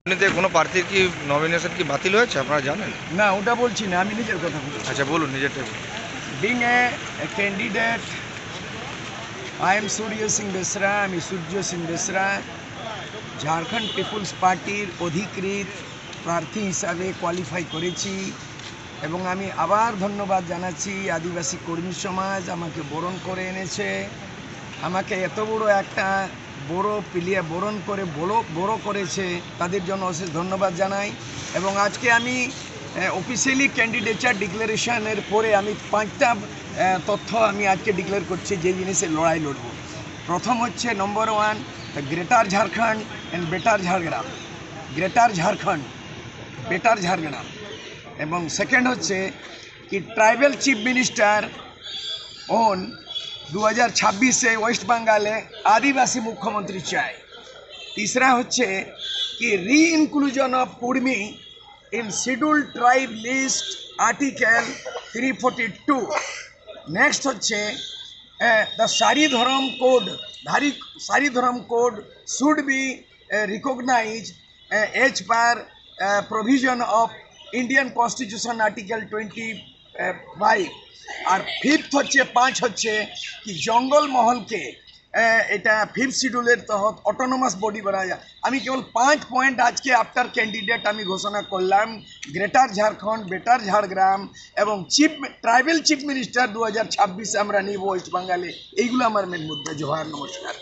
এমনিতে কোনো প্রার্থীর কি নমিনেশন কি বাতিল হয়েছে আপনারা জানেন? না, ওটা বলছি না, আমি নিজের কথা বলছি। আচ্ছা বলুন নিজেরটা বলুন। Being a candidate, I am Surya Singh Besra, আমি সূর্য সিং বেসরা ঝাড়খণ্ড পিপুলস পার্টির অধিকৃত প্রার্থী হিসাবে কোয়ালিফাই করেছি এবং আমি আবার ধন্যবাদ জানাচ্ছি আদিবাসী কর্মী সমাজ আমাকে বরণ করে এনেছে, আমাকে এত বড় একটা বড় প্লেয়ে বরণ করে বড় করেছে, তাদের জন্য অশেষ ধন্যবাদ জানাই। এবং আজকে আমি অফিসিয়ালি ক্যান্ডিডেচার ডিক্লারেশনের পরে আমি 5টা তথ্য আমি আজকে ডিক্লেয়ার করছি যে জিনিসের লড়াই লড়ব। প্রথম হচ্ছে নম্বর 1 greater Jharkhand and better Jhargram, greater Jharkhand better Jhargram. এবং সেকেন্ড হচ্ছে কি ট্রাইবাল চিফ মিনিস্টার ओन 2026 से वेस्ट बंगाले आदिवासी मुख्यमंत्री चाय। तीसरा होच्छे कि reinclusion of Kurmi in scheduled tribe list article 342। Next होच्छे द सारी Dharma code should be recognise as per provision of Indian constitution article 25। और फिफ्थ होच्छे 5 होच्छे कि जंगल महल के এটা 5th শিডিউলের তহত অটোনোমাস বডি বানায় যায়। আমি কেবল 5 পয়েন্ট আজকে আফটার ক্যান্ডিডেট আমি ঘোষণা করলাম। গ্রেটার ঝাড়খণ্ড, বেটার ঝাড়গ্রাম এবং ট্রাইবাল চিফ মিনিস্টার 2026 আমরা নিব ওয়েস্ট বেঙ্গলে। এইগুলো আমার মেন মুদ্রা। জোহার, নমস্কার।